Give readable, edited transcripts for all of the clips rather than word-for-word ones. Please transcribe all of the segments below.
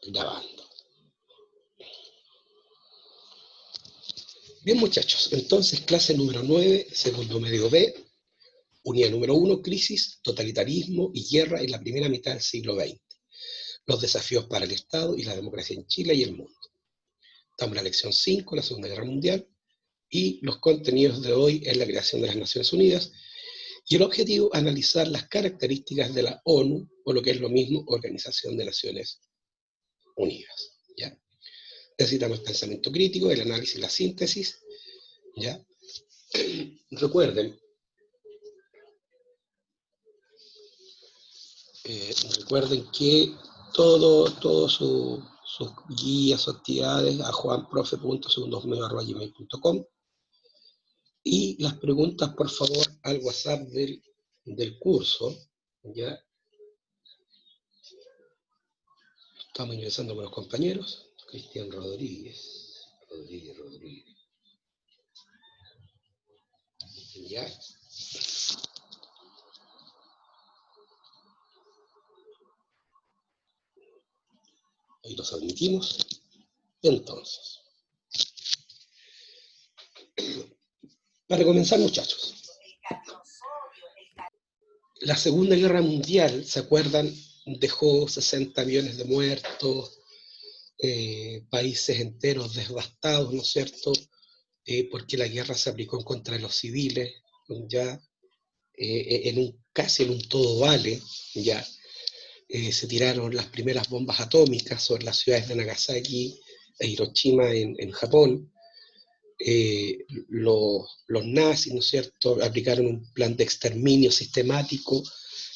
Grabando. Bien, muchachos, entonces clase número 9, segundo medio B, unidad número 1, crisis, totalitarismo y guerra en la primera mitad del siglo XX. Los desafíos para el Estado y la democracia en Chile y el mundo. Estamos en la lección 5, la Segunda Guerra Mundial, y los contenidos de hoy es la creación de las Naciones Unidas, y el objetivo es analizar las características de la ONU, o lo que es lo mismo, Organización de Naciones Unidas. ¿Ya? Necesitamos pensamiento crítico, el análisis y la síntesis. ¿Ya? Recuerden que todos sus guías o actividades a juanprofe.segundosmedio@gmail.com, y las preguntas, por favor, al WhatsApp del curso. ¿Ya? Estamos ingresando con los compañeros. Cristian Rodríguez. ¿Ya? Ahí los admitimos. Entonces, para comenzar, muchachos, la Segunda Guerra Mundial, ¿se acuerdan? Dejó 60 millones de muertos, países enteros devastados, ¿no es cierto? Porque la guerra se aplicó en contra de los civiles, ya casi en un todo vale, ya se tiraron las primeras bombas atómicas sobre las ciudades de Nagasaki e Hiroshima en Japón. Los nazis, ¿no es cierto?, aplicaron un plan de exterminio sistemático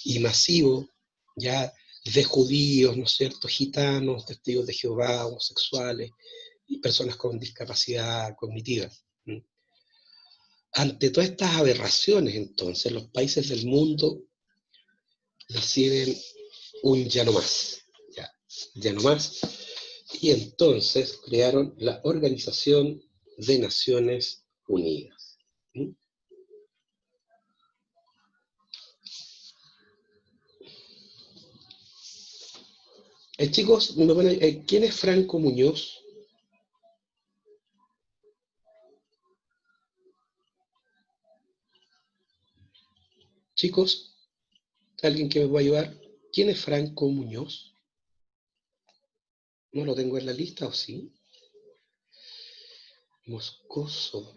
y masivo, ya, de judíos, ¿no es cierto?, gitanos, testigos de Jehová, homosexuales y personas con discapacidad cognitiva. Ante todas estas aberraciones, entonces, los países del mundo deciden un ya no más, ya no más, y entonces crearon la Organización de Naciones Unidas. Chicos, ¿quién es Franco Muñoz? Chicos, ¿alguien que me pueda ayudar? ¿Quién es Franco Muñoz? ¿No lo tengo en la lista o sí? Moscoso.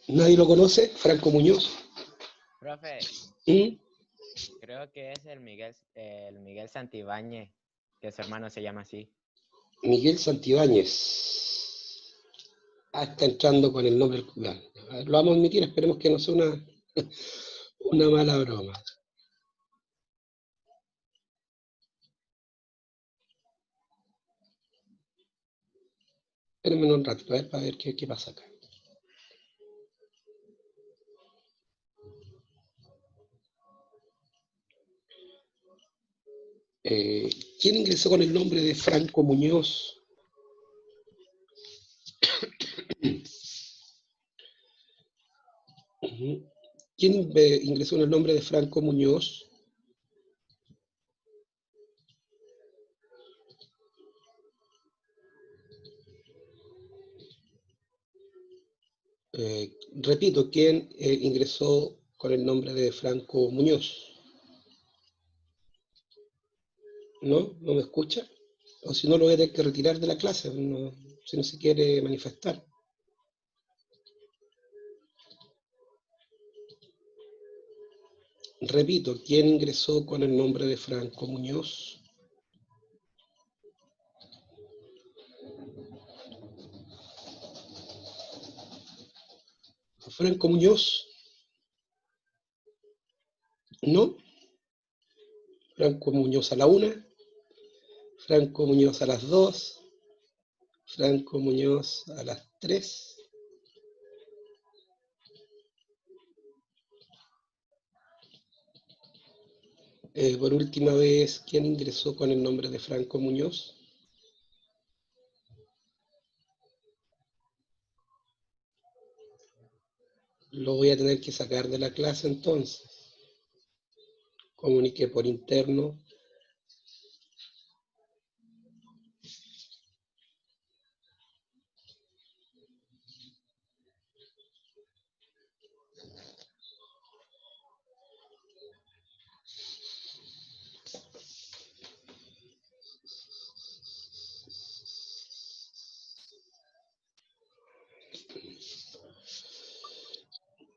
¿Nadie lo conoce? Franco Muñoz. Profe, ¿Mm? creo que es el Miguel Santibáñez, que su hermano se llama así. Miguel Santibáñez. Está entrando con el nombre del cubano. Lo vamos a admitir, esperemos que no sea una mala broma. Espérenme un rato, para ver qué pasa acá. ¿Quién ingresó con el nombre de Franco Muñoz? ¿Quién ingresó con el nombre de Franco Muñoz? Repito, ¿quién ingresó con el nombre de Franco Muñoz? ¿No? ¿No me escucha? O si no, lo voy a tener que retirar de la clase, si no se quiere manifestar. Repito, ¿quién ingresó con el nombre de Franco Muñoz? Franco Muñoz. ¿No? Franco Muñoz a la 1, Franco Muñoz a las 2, Franco Muñoz a las 3. Por última vez, ¿quién ingresó con el nombre de Franco Muñoz? Lo voy a tener que sacar de la clase entonces. Comuniqué por interno.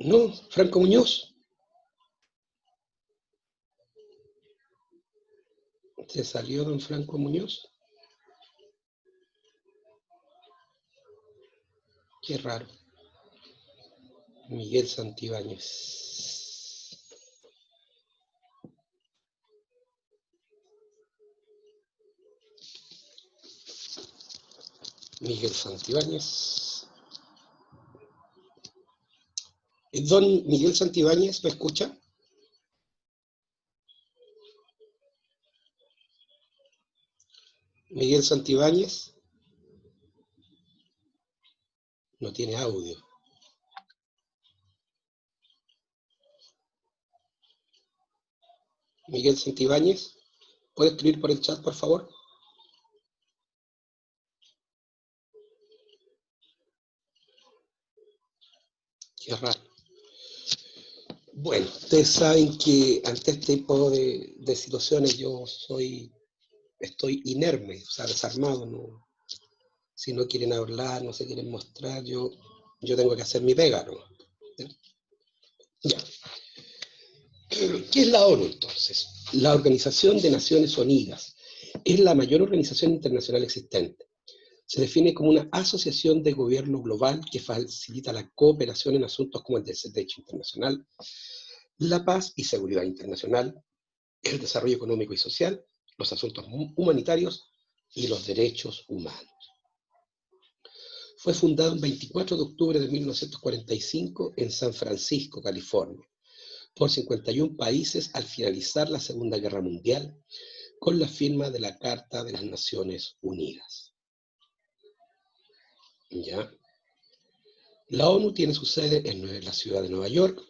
No, Franco Muñoz. Se salió don Franco Muñoz. Qué raro. Miguel Santibáñez. Miguel Santibáñez. Don Miguel Santibáñez, ¿me escucha? Miguel Santibáñez. No tiene audio. Miguel Santibáñez, ¿puede escribir por el chat, por favor? Qué raro. Bueno, ustedes saben que ante este tipo de situaciones yo estoy inerme, o sea, desarmado, ¿no? Si no quieren hablar, no se quieren mostrar, yo tengo que hacer mi pega, ¿no? Ya. ¿Qué es la ONU entonces? La Organización de Naciones Unidas es la mayor organización internacional existente. Se define como una asociación de gobierno global que facilita la cooperación en asuntos como el derecho internacional, la paz y seguridad internacional, el desarrollo económico y social, los asuntos humanitarios y los derechos humanos. Fue fundado el 24 de octubre de 1945 en San Francisco, California, por 51 países al finalizar la Segunda Guerra Mundial, con la firma de la Carta de las Naciones Unidas. ¿Ya? La ONU tiene su sede en la ciudad de Nueva York.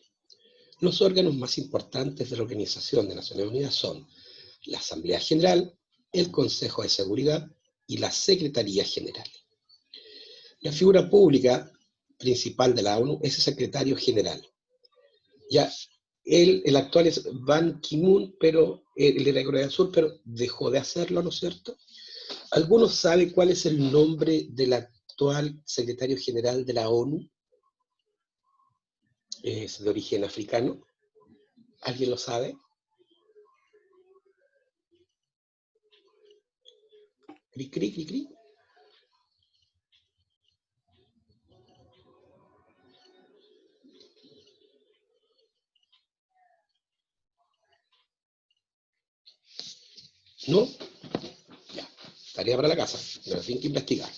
Los órganos más importantes de la Organización de Naciones Unidas son la Asamblea General, el Consejo de Seguridad y la Secretaría General. La figura pública principal de la ONU es el secretario general. Ya, el actual es Ban Ki-moon, pero el de la Corea del Sur, pero dejó de hacerlo, ¿no es cierto? ¿Algunos saben cuál es el nombre del actual secretario general de la ONU? Es de origen africano. ¿Alguien lo sabe? Cri, cri, cri, cri. ¿No? Ya, tarea para la casa, pero tienen que investigar.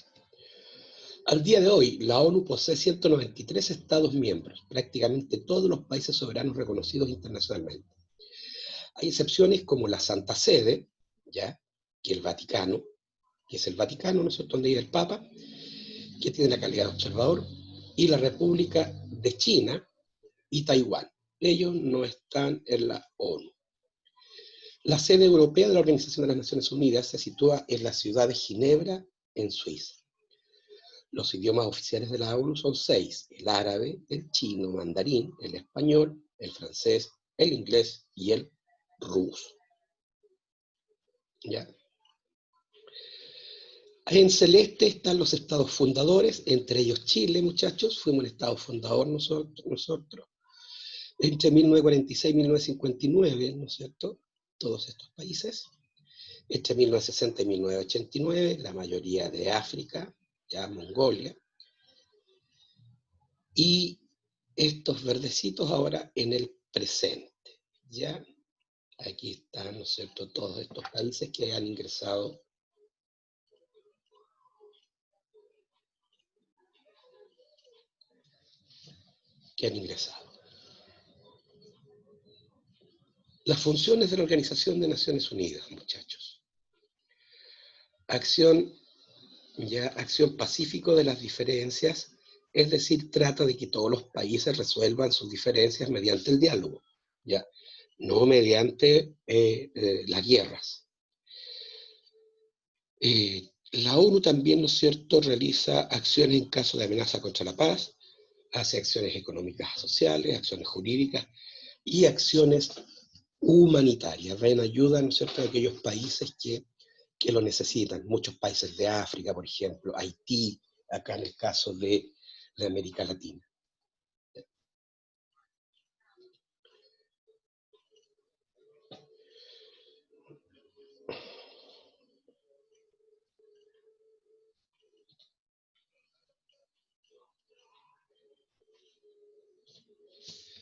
Al día de hoy, la ONU posee 193 Estados miembros, prácticamente todos los países soberanos reconocidos internacionalmente. Hay excepciones como la Santa Sede, ¿ya? Que el Vaticano, que es el Vaticano, ¿no es cierto?, donde vive el Papa, que tiene la calidad de observador, y la República de China y Taiwán. Ellos no están en la ONU. La sede europea de la Organización de las Naciones Unidas se sitúa en la ciudad de Ginebra, en Suiza. Los idiomas oficiales de la ONU son 6, el árabe, el chino, mandarín, el español, el francés, el inglés y el ruso. ¿Ya? En celeste están los estados fundadores, entre ellos Chile, muchachos, fuimos un estado fundador nosotros, entre 1946 y 1959, ¿no es cierto?, todos estos países. Entre 1960 y 1989, la mayoría de África, ya Mongolia, y estos verdecitos ahora en el presente, ¿ya? Aquí están, ¿no es cierto?, todos estos países que han ingresado Las funciones de la Organización de Naciones Unidas, muchachos. Acción pacífico de las diferencias es decir, trata de que todos los países resuelvan sus diferencias mediante el diálogo, ¿ya? No mediante las guerras. La ONU también, ¿no es cierto?, realiza acciones en caso de amenaza contra la paz, hace acciones económicas sociales, acciones jurídicas y acciones humanitarias. Va en ayuda, ¿no es cierto?, a aquellos países que lo necesitan. Muchos países de África, por ejemplo, Haití, acá en el caso de América Latina.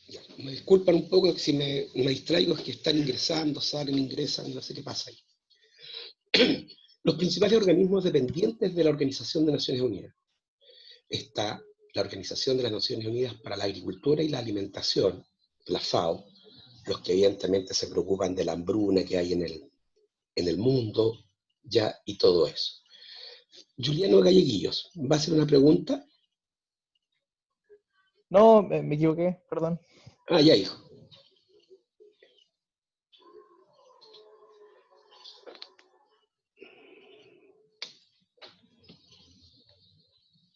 Ya, me disculpan un poco si me distraigo, es que están ingresando, salen, ingresan, no sé qué pasa ahí. Los principales organismos dependientes de la Organización de Naciones Unidas. Está la Organización de las Naciones Unidas para la Agricultura y la Alimentación, la FAO, los que evidentemente se preocupan de la hambruna que hay en el mundo, ya, y todo eso. Juliano Galleguillos, ¿va a hacer una pregunta? No, me equivoqué, perdón. Ah, ya, hijo.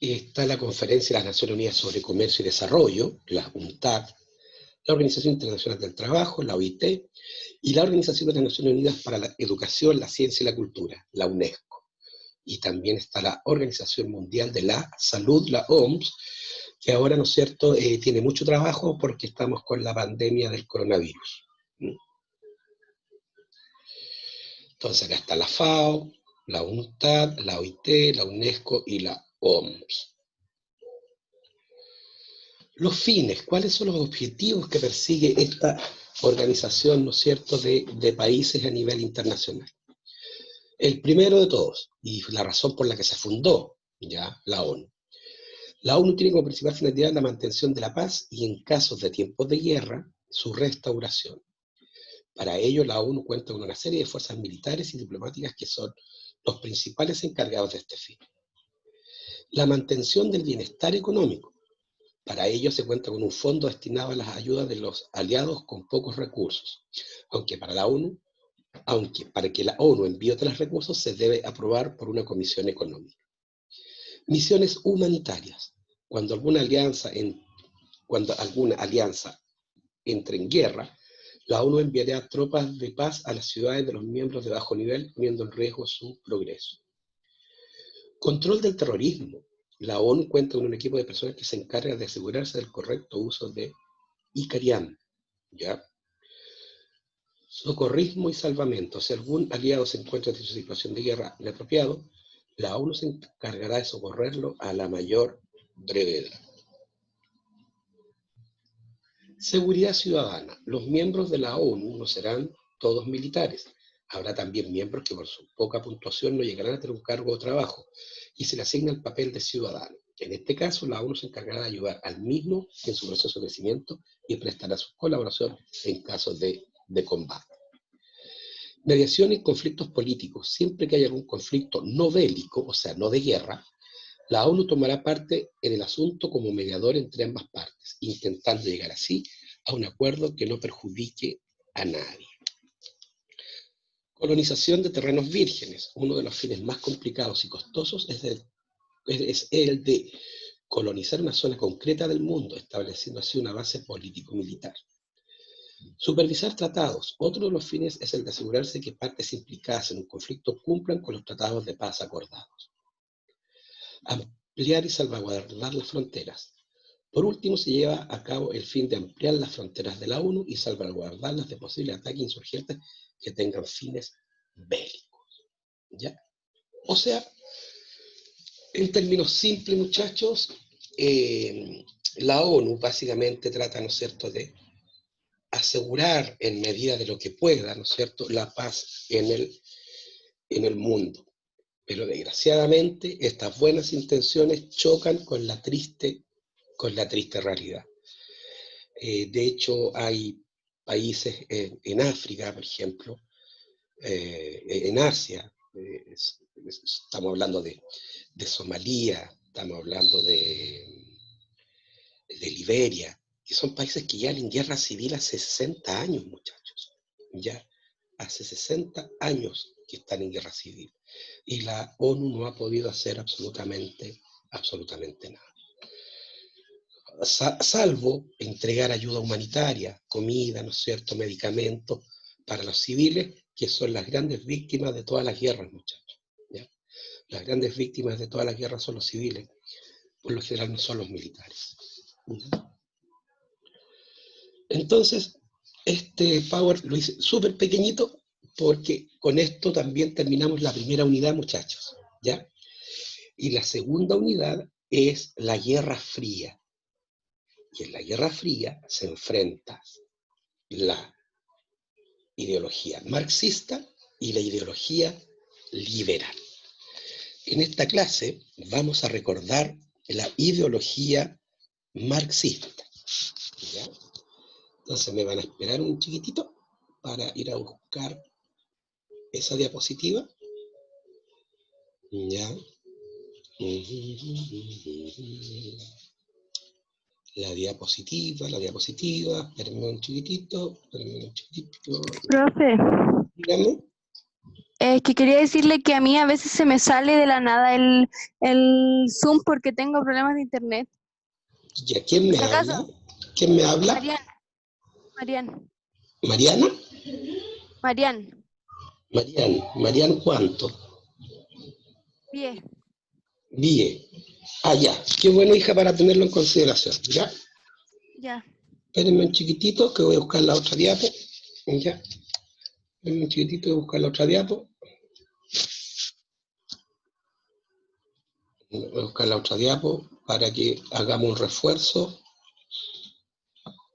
Está la Conferencia de las Naciones Unidas sobre Comercio y Desarrollo, la UNCTAD, la Organización Internacional del Trabajo, la OIT, y la Organización de las Naciones Unidas para la Educación, la Ciencia y la Cultura, la UNESCO. Y también está la Organización Mundial de la Salud, la OMS, que ahora, ¿no es cierto?, tiene mucho trabajo porque estamos con la pandemia del coronavirus. Entonces acá está la FAO, la UNCTAD, la OIT, la UNESCO y la OMS. Los fines, ¿cuáles son los objetivos que persigue esta organización, ¿no es cierto?, de países a nivel internacional? El primero de todos, y la razón por la que se fundó, ya, la ONU. La ONU tiene como principal finalidad la mantención de la paz y, en casos de tiempos de guerra, su restauración. Para ello, la ONU cuenta con una serie de fuerzas militares y diplomáticas que son los principales encargados de este fin. La mantención del bienestar económico. Para ello se cuenta con un fondo destinado a las ayudas de los aliados con pocos recursos, aunque para que la ONU envíe otros recursos se debe aprobar por una comisión económica. Misiones humanitarias. Cuando alguna alianza entre en guerra, la ONU enviará tropas de paz a las ciudades de los miembros de bajo nivel, poniendo en riesgo su progreso. Control del terrorismo. La ONU cuenta con un equipo de personas que se encarga de asegurarse del correcto uso de ICARIAN, ¿ya? Socorrismo y salvamento. Si algún aliado se encuentra en situación de guerra inapropiado, la ONU se encargará de socorrerlo a la mayor brevedad. Seguridad ciudadana. Los miembros de la ONU no serán todos militares. Habrá también miembros que por su poca puntuación no llegarán a tener un cargo o trabajo y se le asigna el papel de ciudadano. En este caso, la ONU se encargará de ayudar al mismo en su proceso de crecimiento y prestará su colaboración en casos de combate. Mediación en conflictos políticos. Siempre que haya algún conflicto no bélico, o sea, no de guerra, la ONU tomará parte en el asunto como mediador entre ambas partes, intentando llegar así a un acuerdo que no perjudique a nadie. Colonización de terrenos vírgenes. Uno de los fines más complicados y costosos es el de colonizar una zona concreta del mundo, estableciendo así una base político-militar. Supervisar tratados. Otro de los fines es el de asegurarse que partes implicadas en un conflicto cumplan con los tratados de paz acordados. Ampliar y salvaguardar las fronteras. Por último, se lleva a cabo el fin de ampliar las fronteras de la ONU y salvaguardarlas de posibles ataques insurgentes que tengan fines bélicos. ¿Ya? O sea, en términos simples, muchachos, la ONU básicamente trata, ¿no es cierto?, de asegurar en medida de lo que pueda, ¿no es cierto?, la paz en el mundo. Pero desgraciadamente estas buenas intenciones chocan con la triste realidad. De hecho, hay países en África, por ejemplo, en Asia, estamos hablando de Somalia, estamos hablando de de Liberia, que son países que llevan en guerra civil hace 60 años, muchachos. Ya, hace 60 años que están en guerra civil. Y la ONU no ha podido hacer absolutamente nada. Salvo entregar ayuda humanitaria, comida, ¿no es cierto?, medicamentos para los civiles, que son las grandes víctimas de todas las guerras, muchachos. ¿Ya? Las grandes víctimas de todas las guerras son los civiles, por lo general no son los militares. ¿Ya? Entonces, este Power lo hice súper pequeñito, porque con esto también terminamos la primera unidad, muchachos. ¿Ya? Y la segunda unidad es la Guerra Fría. Y en la Guerra Fría se enfrenta la ideología marxista y la ideología liberal. En esta clase vamos a recordar la ideología marxista. ¿Ya? Entonces me van a esperar un chiquitito para ir a buscar esa diapositiva. ¿Ya? La diapositiva, espérenme un chiquitito. Profe, Dígame. es que quería decirle que a mí a veces se me sale de la nada el Zoom porque tengo problemas de internet. ¿Ya quién me ¿Si acaso? habla? ¿Quién me habla? Marian. ¿Mariana? Marian. Marian, ¿cuánto? Bien. Bien. Ah, ya. Qué bueno, hija, para tenerlo en consideración. ¿Ya? Ya. Espérenme un chiquitito que voy a buscar la otra diapo. ¿Ya? Espérenme un chiquitito, voy a buscar la otra diapo. Voy a buscar la otra diapo para que hagamos un refuerzo.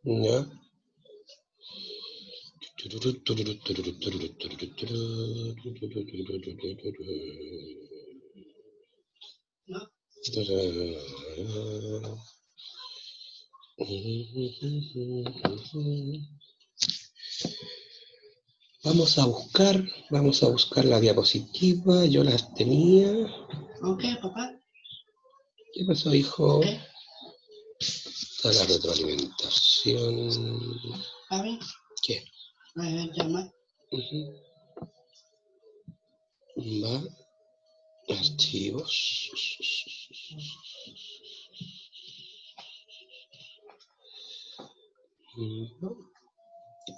¿Ya? Vamos a buscar la diapositiva. Yo las tenía. Ok, papá. ¿Qué pasó, hijo? Está la retroalimentación. Papi, ¿Qué? ¿me llamas? Va. Archivos.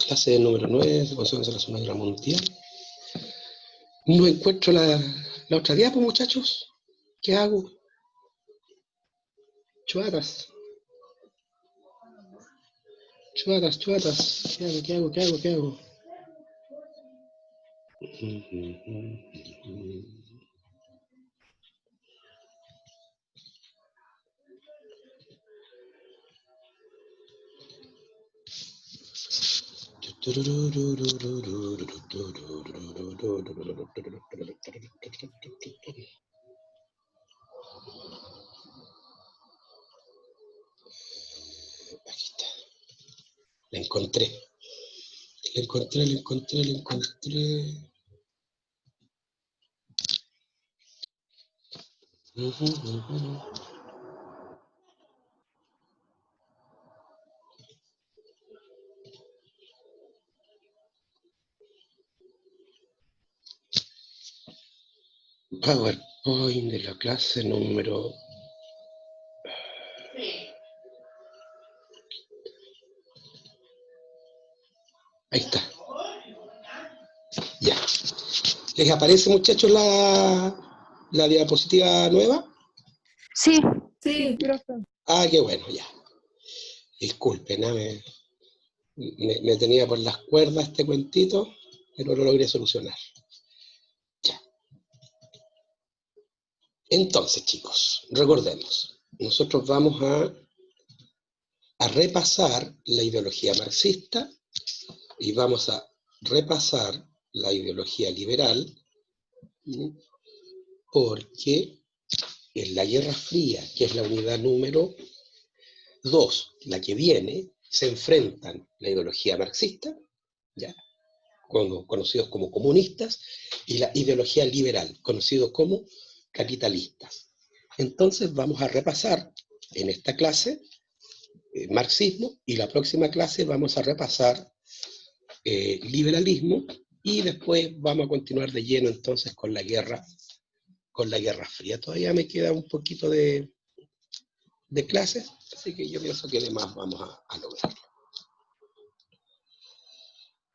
Clase número 9, de consecuencias de la Segunda Guerra Mundial. No encuentro la otra diapo, muchachos. ¿Qué hago? Chuatas. ¿Qué hago? Aquí está. La encontré. PowerPoint de la clase número... Ahí está. Ya. ¿Les aparece, muchachos, la diapositiva nueva? Sí. Sí, profe. Ah, qué bueno, ya. Disculpen, me tenía por las cuerdas este cuentito, pero lo logré solucionar. Ya. Entonces, chicos, recordemos, nosotros vamos a repasar la ideología marxista y vamos a repasar la ideología liberal, porque en la Guerra Fría, que es la unidad número 2, la que viene, se enfrentan la ideología marxista, ¿ya?, conocidos como comunistas, y la ideología liberal, conocidos como capitalistas. Entonces vamos a repasar en esta clase marxismo, y la próxima clase vamos a repasar liberalismo, y después vamos a continuar de lleno entonces con la Guerra Fría. Todavía me queda un poquito de clases, así que yo pienso que además vamos a lograrlo.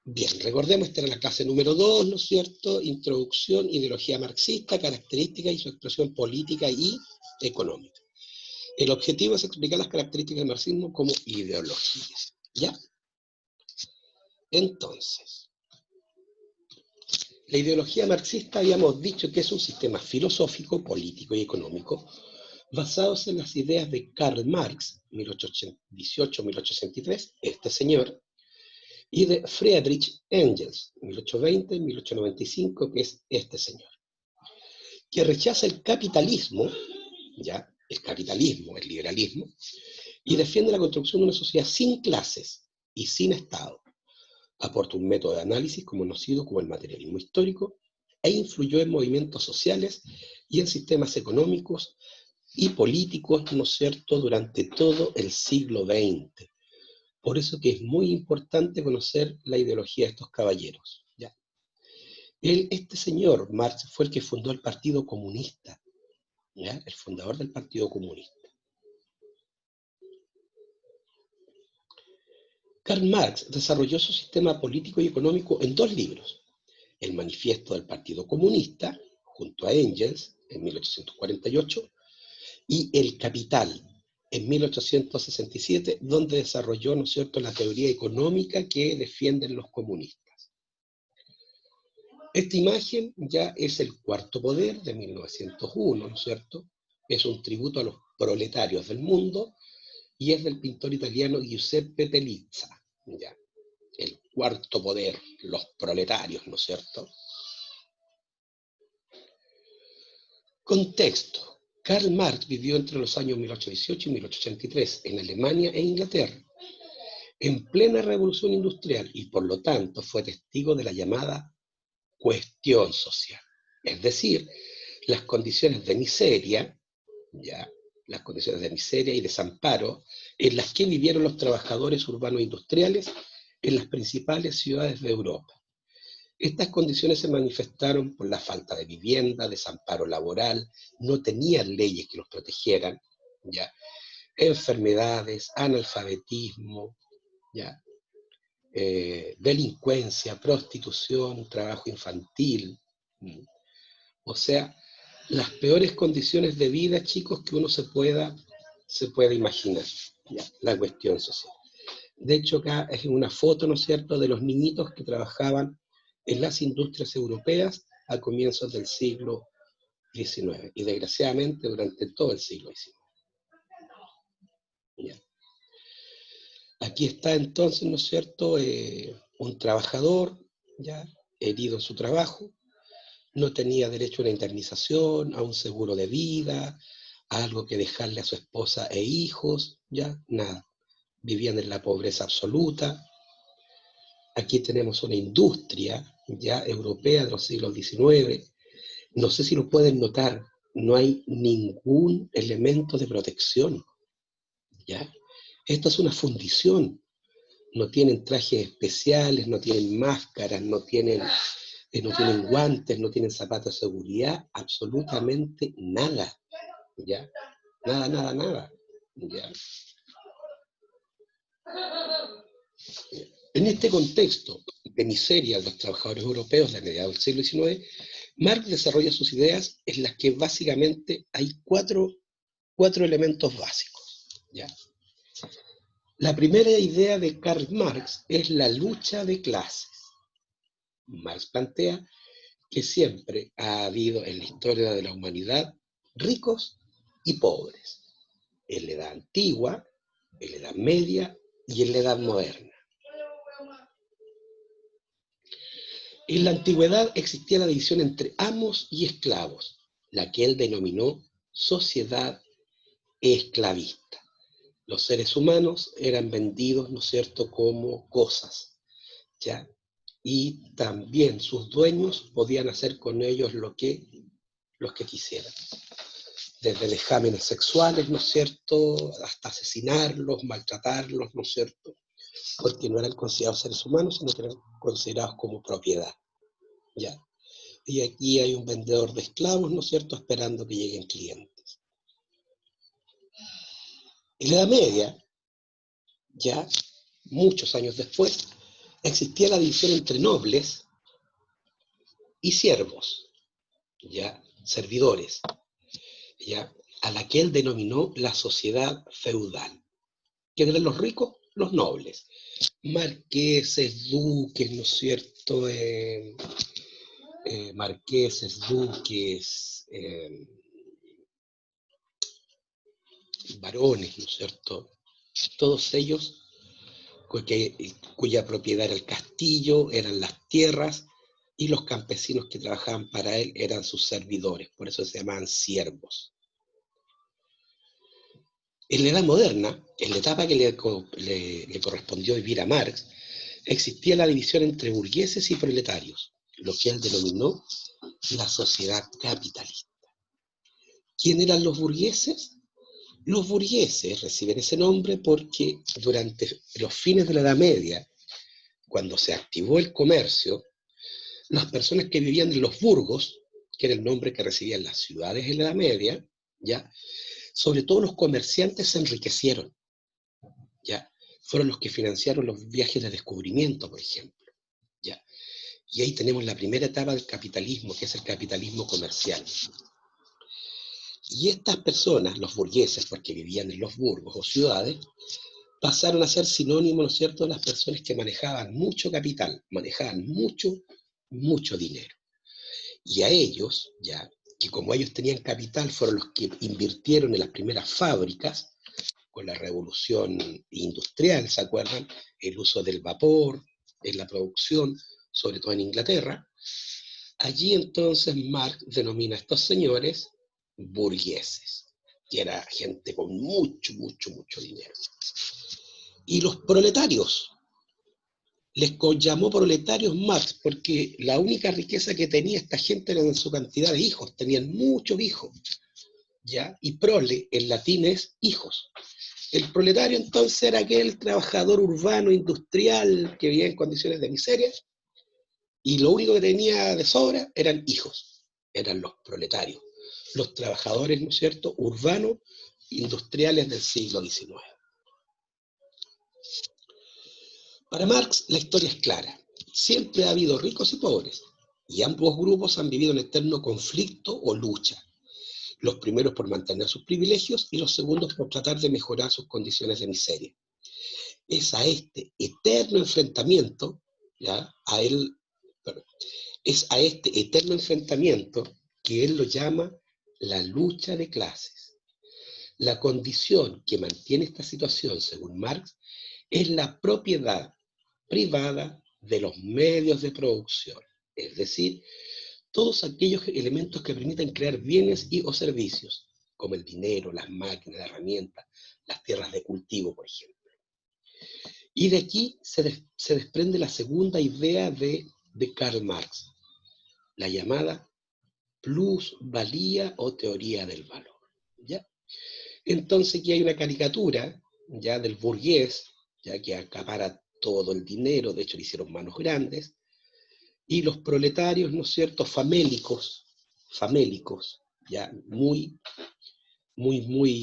Bien, recordemos, esta era la clase número 2, ¿no es cierto? Introducción, ideología marxista, características y su expresión política y económica. El objetivo es explicar las características del marxismo como ideologías, ¿ya? Entonces, la ideología marxista habíamos dicho que es un sistema filosófico, político y económico basados en las ideas de Karl Marx, 1818-1863, este señor, y de Friedrich Engels, 1820-1895, que es este señor, que rechaza el capitalismo, ya, el capitalismo, el liberalismo, y defiende la construcción de una sociedad sin clases y sin Estado. Aporta un método de análisis conocido como el materialismo histórico e influyó en movimientos sociales y en sistemas económicos y políticos, ¿no es cierto?, durante todo el siglo XX. Por eso que es muy importante conocer la ideología de estos caballeros, ¿ya? Este señor, Marx, fue el que fundó el Partido Comunista, ¿ya? El fundador del Partido Comunista. Karl Marx desarrolló su sistema político y económico en 2 libros: El Manifiesto del Partido Comunista, junto a Engels, en 1848, y El Capital, en 1867, donde desarrolló, ¿no es cierto?, la teoría económica que defienden los comunistas. Esta imagen ya es El Cuarto Poder, de 1901, ¿no es cierto? Es un tributo a los proletarios del mundo, y es del pintor italiano Giuseppe Pellizza, ya. El Cuarto Poder, los proletarios, ¿no es cierto? Contexto. Karl Marx vivió entre los años 1818 y 1883 en Alemania e Inglaterra, en plena revolución industrial, y por lo tanto fue testigo de la llamada cuestión social. Es decir, las condiciones de miseria, ya, las condiciones de miseria y desamparo en las que vivieron los trabajadores urbanos industriales en las principales ciudades de Europa. Estas condiciones se manifestaron por la falta de vivienda, desamparo laboral, no tenían leyes que los protegieran, ¿ya? Enfermedades, analfabetismo, ¿ya? Delincuencia, prostitución, trabajo infantil. O sea, las peores condiciones de vida, chicos, que uno se pueda imaginar, ¿ya? La cuestión social. De hecho, acá es una foto, ¿no es cierto?, de los niñitos que trabajaban en las industrias europeas a comienzos del siglo XIX, y desgraciadamente durante todo el siglo XIX. ¿Ya? Aquí está entonces, ¿no es cierto?, un trabajador, ¿ya?, herido en su trabajo, no tenía derecho a una indemnización, a un seguro de vida, a algo que dejarle a su esposa e hijos, ya, nada. Vivían en la pobreza absoluta. Aquí tenemos una industria ya europea de los siglos XIX. No sé si lo pueden notar, no hay ningún elemento de protección, ¿ya? Esto es una fundición. No tienen trajes especiales, no tienen máscaras, no tienen guantes, no tienen zapatos de seguridad, absolutamente nada, ¿ya? Nada, nada, nada, ¿ya? En este contexto de miseria de los trabajadores europeos de mediados del siglo XIX, Marx desarrolla sus ideas en las que básicamente hay cuatro elementos básicos, ¿ya? La primera idea de Karl Marx es la lucha de clases. Marx plantea que siempre ha habido en la historia de la humanidad ricos y pobres, en la Edad Antigua, en la Edad Media y en la Edad Moderna. En la antigüedad existía la división entre amos y esclavos, la que él denominó sociedad esclavista. Los seres humanos eran vendidos, ¿no es cierto?, como cosas, ¿ya? Y también sus dueños podían hacer con ellos lo que quisieran. desde vejámenes sexuales, ¿no es cierto?, hasta asesinarlos, maltratarlos, ¿no es cierto?, porque no eran considerados seres humanos, sino que eran considerados como propiedad, ¿ya? Y aquí hay un vendedor de esclavos, ¿no es cierto?, esperando que lleguen clientes. En la Edad Media, ya muchos años después, existía la división entre nobles y siervos, ya, servidores, ya, a la que él denominó la sociedad feudal. ¿Quiénes eran los ricos? Los nobles. Marqueses, duques, ¿no es cierto? Marqueses, duques, varones, ¿no es cierto? Todos ellos cuya propiedad era el castillo, eran las tierras, y los campesinos que trabajaban para él eran sus servidores, por eso se llamaban siervos. En la Edad Moderna, en la etapa que le correspondió vivir a Marx, existía la división entre burgueses y proletarios, lo que él denominó la sociedad capitalista. ¿Quién eran los burgueses? Los burgueses reciben ese nombre porque durante los fines de la Edad Media, cuando se activó el comercio, las personas que vivían en los burgos, que era el nombre que recibían las ciudades en la Edad Media, ¿ya?, sobre todo los comerciantes se enriquecieron, ¿ya? Fueron los que financiaron los viajes de descubrimiento, por ejemplo, ¿ya? Y ahí tenemos la primera etapa del capitalismo, que es el capitalismo comercial. Y estas personas, los burgueses, porque vivían en los burgos o ciudades, pasaron a ser sinónimos, ¿no es cierto?, de las personas que manejaban mucho capital, manejaban mucho dinero. Y a ellos, ya, que como ellos tenían capital, fueron los que invirtieron en las primeras fábricas, con la revolución industrial, ¿se acuerdan? El uso del vapor en la producción, sobre todo en Inglaterra. Allí entonces Marx denomina a estos señores burgueses, que era gente con mucho dinero. Y los proletarios, les llamó proletarios Marx, porque la única riqueza que tenía esta gente era en su cantidad de hijos, tenían muchos hijos, ¿ya? Y prole en latín es hijos. El proletario entonces era aquel trabajador urbano, industrial, que vivía en condiciones de miseria, y lo único que tenía de sobra eran hijos, eran los proletarios, los trabajadores, ¿no es cierto?, urbanos, industriales del siglo XIX. Para Marx la historia es clara, siempre ha habido ricos y pobres, y ambos grupos han vivido en eterno conflicto o lucha, los primeros por mantener sus privilegios y los segundos por tratar de mejorar sus condiciones de miseria. Es a este eterno enfrentamiento, ¿ya?, es a este eterno enfrentamiento que él lo llama la lucha de clases. La condición que mantiene esta situación, según Marx, es la propiedad privada de los medios de producción, es decir, todos aquellos elementos que permiten crear bienes y o servicios, como el dinero, las máquinas, las herramientas, las tierras de cultivo, por ejemplo. Y de aquí se desprende la segunda idea de Karl Marx, la llamada plusvalía o teoría del valor, ¿ya? Entonces aquí hay una caricatura, ya, del burgués, ya, que acapara todo el dinero, de hecho le hicieron manos grandes, y los proletarios, ¿no es cierto?, famélicos, ya, muy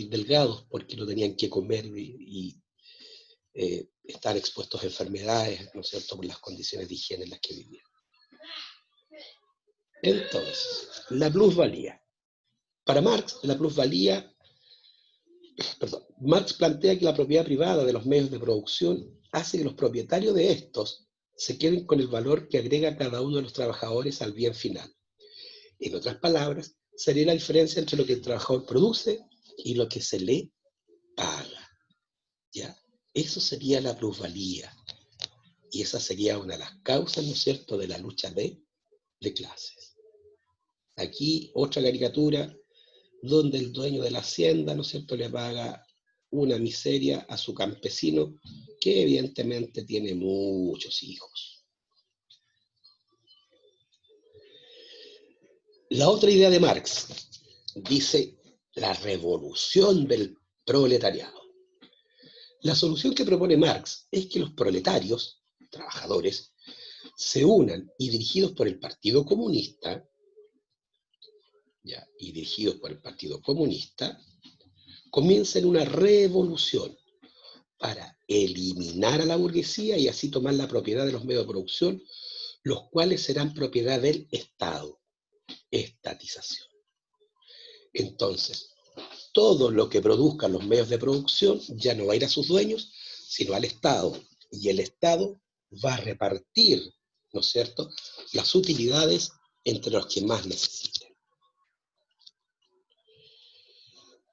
delgados porque no tenían que comer y estar expuestos a enfermedades, ¿no es cierto?, por las condiciones de higiene en las que vivían. Entonces, la plusvalía. Para Marx, Marx plantea que la propiedad privada de los medios de producción hace que los propietarios de estos se queden con el valor que agrega cada uno de los trabajadores al bien final. En otras palabras, sería la diferencia entre lo que el trabajador produce y lo que se le paga, ¿ya? Eso sería la plusvalía. Y esa sería una de las causas, ¿no es cierto?, de la lucha de clases. Aquí otra caricatura donde el dueño de la hacienda, ¿no es cierto?, le paga una miseria a su campesino que evidentemente tiene muchos hijos. La otra idea de Marx dice la revolución del proletariado. La solución que propone Marx es que los proletarios, trabajadores, se unan y dirigidos por el Partido Comunista, comiencen una revolución para eliminar a la burguesía y así tomar la propiedad de los medios de producción, los cuales serán propiedad del Estado. Estatización. Entonces, todo lo que produzcan los medios de producción ya no va a ir a sus dueños, sino al Estado. Y el Estado va a repartir, ¿no es cierto?, las utilidades entre los que más necesiten.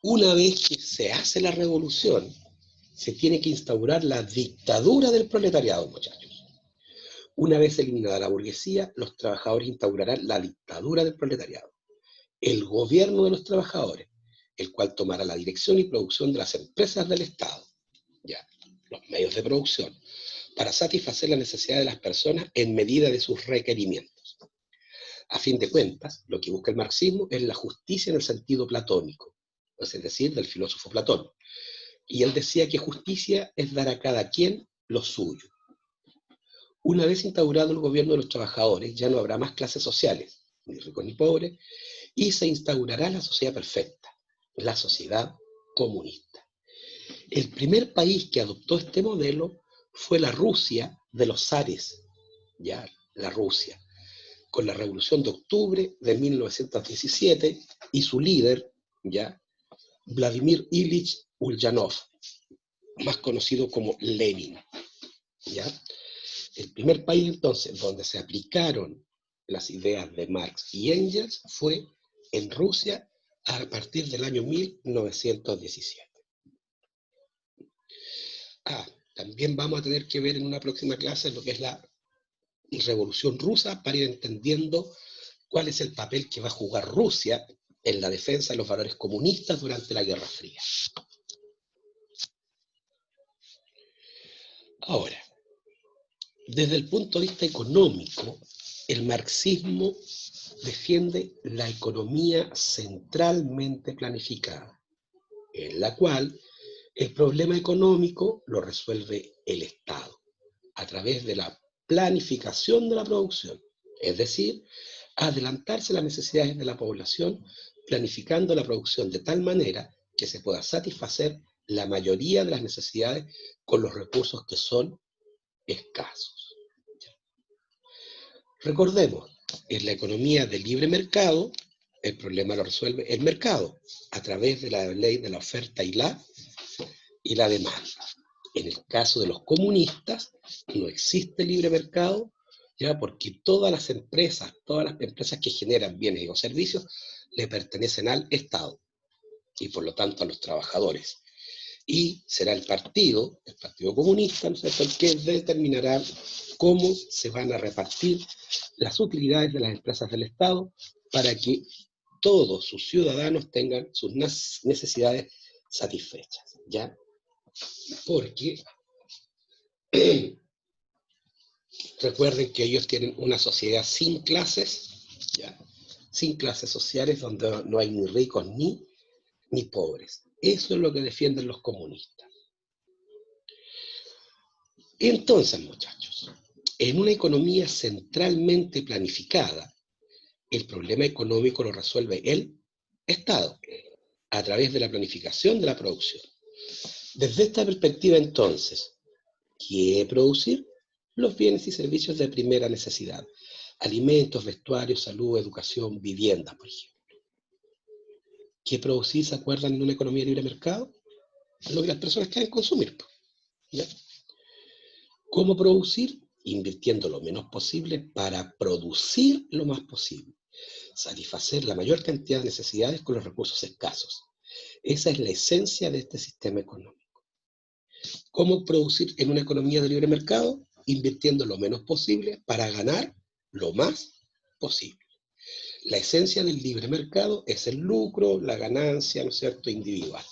Una vez que se hace la revolución, se tiene que instaurar la dictadura del proletariado, muchachos. Una vez eliminada la burguesía, los trabajadores instaurarán la dictadura del proletariado. El gobierno de los trabajadores, el cual tomará la dirección y producción de las empresas del Estado, los medios de producción, para satisfacer las necesidades de las personas en medida de sus requerimientos. A fin de cuentas, lo que busca el marxismo es la justicia en el sentido platónico, es decir, del filósofo Platón. Y él decía que justicia es dar a cada quien lo suyo. Una vez instaurado el gobierno de los trabajadores, ya no habrá más clases sociales, ni ricos ni pobres, y se instaurará la sociedad perfecta, la sociedad comunista. El primer país que adoptó este modelo fue la Rusia de los zares, la Rusia, con la Revolución de Octubre de 1917 y su líder, Vladimir Ilich Ulyanov, más conocido como Lenin. El primer país entonces donde se aplicaron las ideas de Marx y Engels fue en Rusia a partir del año 1917. También vamos a tener que ver en una próxima clase lo que es la Revolución Rusa para ir entendiendo cuál es el papel que va a jugar Rusia en la defensa de los valores comunistas durante la Guerra Fría. Ahora, desde el punto de vista económico, el marxismo defiende la economía centralmente planificada, en la cual el problema económico lo resuelve el Estado, a través de la planificación de la producción, es decir, adelantarse a las necesidades de la población, planificando la producción de tal manera que se pueda satisfacer la mayoría de las necesidades con los recursos que son escasos. Recordemos, en la economía de libre mercado, el problema lo resuelve el mercado, a través de la ley de la oferta y la demanda. En el caso de los comunistas, no existe libre mercado, porque todas las empresas que generan bienes y servicios, le pertenecen al Estado, y por lo tanto a los trabajadores. Y será el Partido Comunista, ¿no es cierto?, el que determinará cómo se van a repartir las utilidades de las empresas del Estado para que todos sus ciudadanos tengan sus necesidades satisfechas, Porque recuerden que ellos tienen una sociedad sin clases, sin clases sociales, donde no hay ni ricos ni pobres. Eso es lo que defienden los comunistas. Entonces, muchachos, en una economía centralmente planificada, el problema económico lo resuelve el Estado, a través de la planificación de la producción. Desde esta perspectiva, entonces, ¿qué producir? Los bienes y servicios de primera necesidad. Alimentos, vestuarios, salud, educación, vivienda, por ejemplo. ¿Qué producir, se acuerdan, en una economía de libre mercado? Lo que las personas quieren consumir. ¿Cómo producir? Invirtiendo lo menos posible para producir lo más posible. Satisfacer la mayor cantidad de necesidades con los recursos escasos. Esa es la esencia de este sistema económico. ¿Cómo producir en una economía de libre mercado? Invirtiendo lo menos posible para ganar lo más posible. La esencia del libre mercado es el lucro, la ganancia, ¿no es cierto?, individual.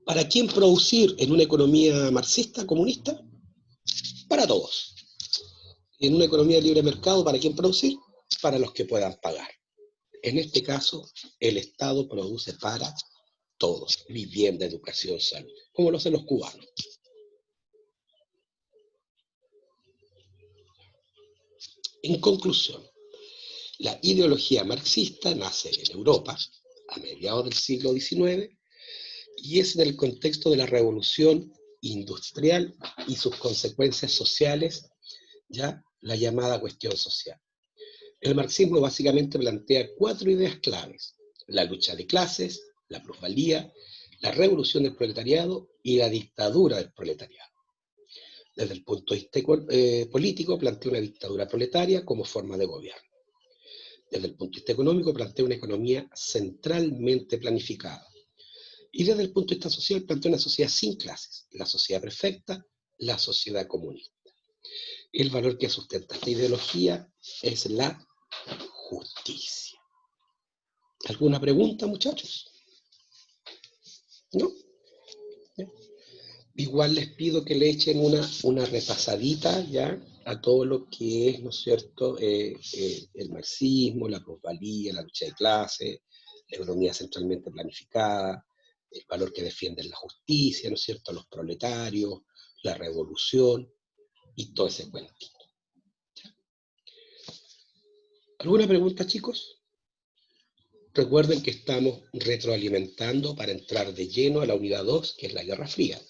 ¿Para quién producir en una economía marxista, comunista? Para todos. En una economía de libre mercado, ¿para quién producir? Para los que puedan pagar. En este caso, el Estado produce para todos, vivienda, educación, salud, como lo hacen los cubanos. En conclusión, la ideología marxista nace en Europa a mediados del siglo XIX y es en el contexto de la revolución industrial y sus consecuencias sociales, ya la llamada cuestión social. El marxismo básicamente plantea 4 ideas claves: la lucha de clases, la plusvalía, la revolución del proletariado y la dictadura del proletariado. Desde el punto de vista político, plantea una dictadura proletaria como forma de gobierno. Desde el punto de vista económico, plantea una economía centralmente planificada. Y desde el punto de vista social, plantea una sociedad sin clases, la sociedad perfecta, la sociedad comunista. El valor que sustenta esta ideología es la justicia. ¿Alguna pregunta, muchachos? ¿No? ¿Ya? Igual les pido que le echen una repasadita ya a todo lo que es, ¿no es cierto?, el marxismo, la plusvalía, la lucha de clases, la economía centralmente planificada, el valor que defienden la justicia, ¿no es cierto?, los proletarios, la revolución y todo ese cuentito. ¿Alguna pregunta, chicos? Recuerden que estamos retroalimentando para entrar de lleno a la unidad 2, que es la Guerra Fría.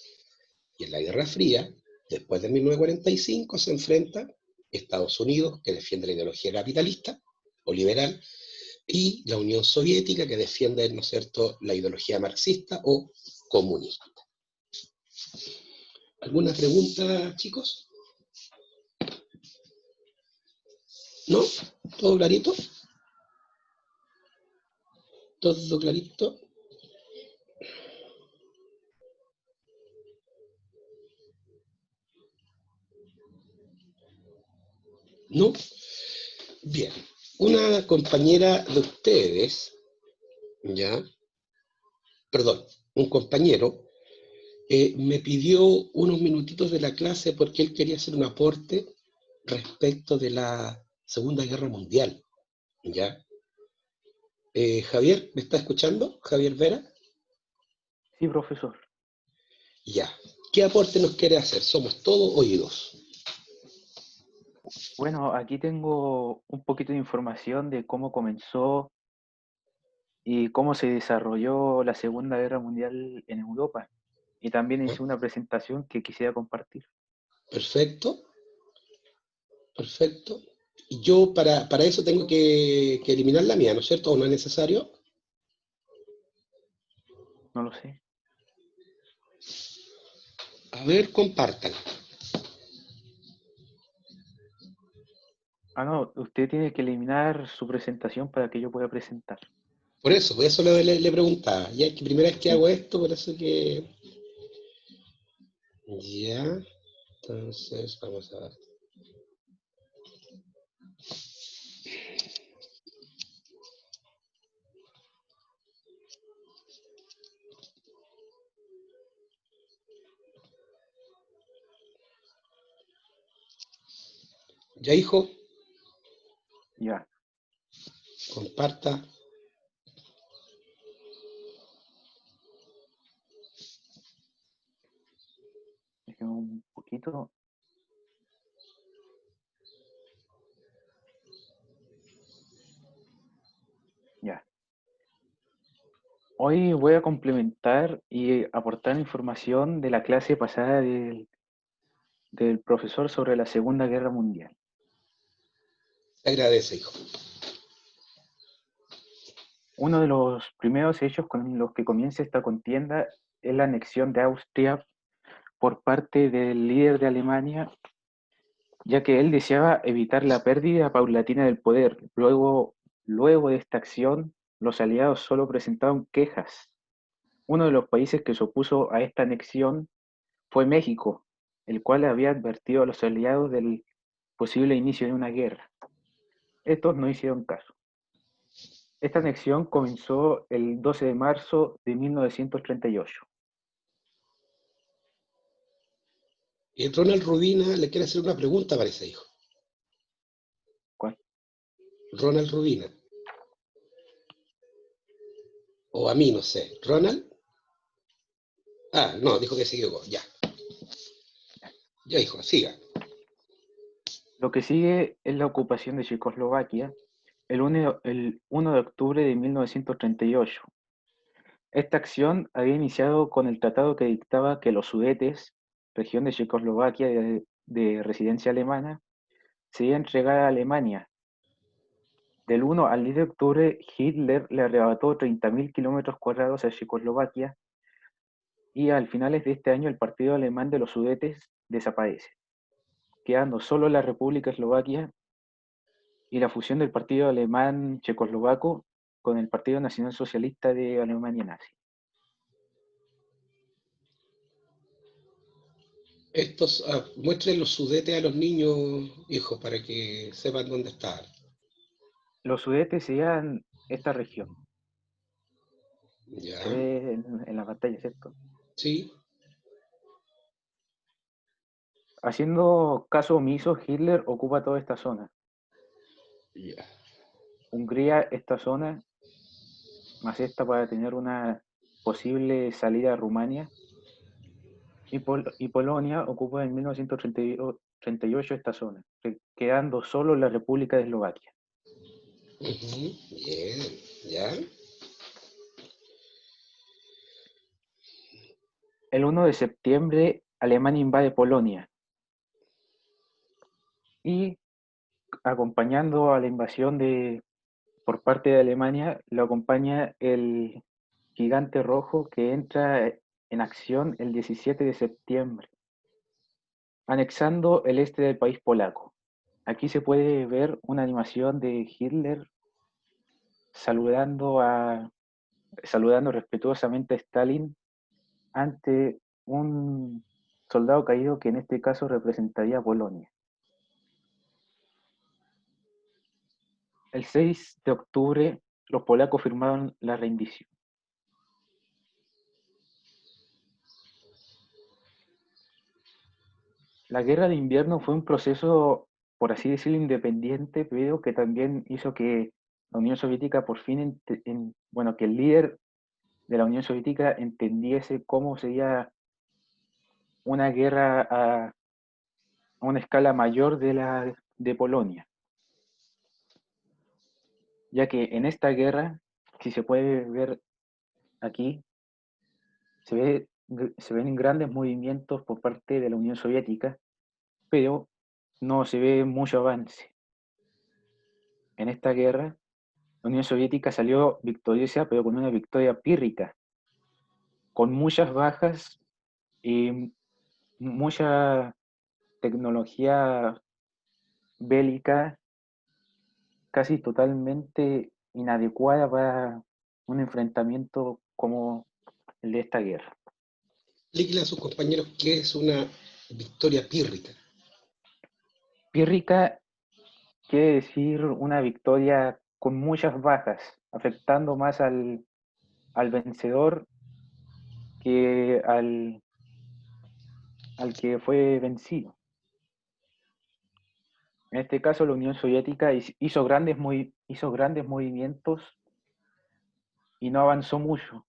Y en la Guerra Fría, después de 1945, se enfrenta Estados Unidos, que defiende la ideología capitalista o liberal, y la Unión Soviética, que defiende, ¿no es cierto?, la ideología marxista o comunista. ¿Alguna pregunta, chicos? ¿No? ¿Todo clarito? ¿Todo clarito? ¿No? Bien. Una compañera de ustedes, ¿ya? Perdón, un compañero, me pidió unos minutitos de la clase porque él quería hacer un aporte respecto de la Segunda Guerra Mundial, ¿ya? Javier, ¿me está escuchando? Javier Vera. Sí, profesor. Ya. ¿Qué aporte nos quiere hacer? Somos todos oídos. Bueno, aquí tengo un poquito de información de cómo comenzó y cómo se desarrolló la Segunda Guerra Mundial en Europa. Y también hice una presentación que quisiera compartir. Perfecto. Perfecto. Y yo para eso tengo que eliminar la mía, ¿no es cierto? ¿O no es necesario? No lo sé. A ver, compartan. Ah, no, usted tiene que eliminar su presentación para que yo pueda presentar. Por eso le preguntaba. Ya es que primera vez que Sí. hago esto, por eso que... Ya. Entonces, vamos a ver. Ya, hijo, Ya. comparta. Déjeme un poquito. Ya. Hoy voy a complementar y aportar información de la clase pasada del profesor sobre la Segunda Guerra Mundial. Te agradece, hijo. Uno de los primeros hechos con los que comienza esta contienda es la anexión de Austria por parte del líder de Alemania, ya que él deseaba evitar la pérdida paulatina del poder. Luego de esta acción, los aliados solo presentaron quejas. Uno de los países que se opuso a esta anexión fue México, el cual había advertido a los aliados del posible inicio de una guerra. Estos no hicieron caso. Esta anexión comenzó el 12 de marzo de 1938. Y Ronald Rubina le quiere hacer una pregunta, parece, hijo. ¿Cuál? Ronald Rubina. O a mí, no sé. ¿Ronald? Ah, no, dijo que se equivocó. Ya. Ya, hijo, siga. Lo que sigue es la ocupación de Checoslovaquia el 1 de octubre de 1938. Esta acción había iniciado con el tratado que dictaba que los Sudetes, región de Checoslovaquia de residencia alemana, se iba a entregar a Alemania. Del 1 al 10 de octubre, Hitler le arrebató 30.000 kilómetros cuadrados a Checoslovaquia y al finales de este año el Partido Alemán de los Sudetes desaparece, quedando solo la República Eslovaquia y la fusión del Partido Alemán Checoslovaco con el Partido Nacional Socialista de Alemania Nazi. Estos, muestren los sudetes a los niños, hijos, para que sepan dónde están. Los Sudetes serían esta región. Ya, Se ve en la pantalla, ¿cierto? sí, Haciendo caso omiso, Hitler ocupa toda esta zona. ya. Hungría esta zona, más esta para tener una posible salida a Rumania. Y Polonia ocupa en 1938 esta zona, quedando solo la República de Eslovaquia. Ujú, bien, ya. El 1 de septiembre, Alemania invade Polonia y acompañando a la invasión por parte de Alemania, lo acompaña el gigante rojo que entra en acción el 17 de septiembre, anexando el este del país polaco. Aquí se puede ver una animación de Hitler saludando respetuosamente a Stalin ante un soldado caído que en este caso representaría a Polonia. El 6 de octubre los polacos firmaron la rendición. La guerra de invierno fue un proceso, por así decirlo, independiente, pero que también hizo que la Unión Soviética por fin, que el líder de la Unión Soviética entendiese cómo sería una guerra a una escala mayor de la de Polonia, ya que en esta guerra, si se puede ver aquí, se ven grandes movimientos por parte de la Unión Soviética, pero no se ve mucho avance. En esta guerra, la Unión Soviética salió victoriosa, pero con una victoria pírrica, con muchas bajas y mucha tecnología bélica casi totalmente inadecuada para un enfrentamiento como el de esta guerra. Explíquenle a sus compañeros qué es una victoria pírrica. Pírrica quiere decir una victoria con muchas bajas, afectando más al vencedor que al que fue vencido. En este caso, la Unión Soviética hizo grandes movimientos y no avanzó mucho,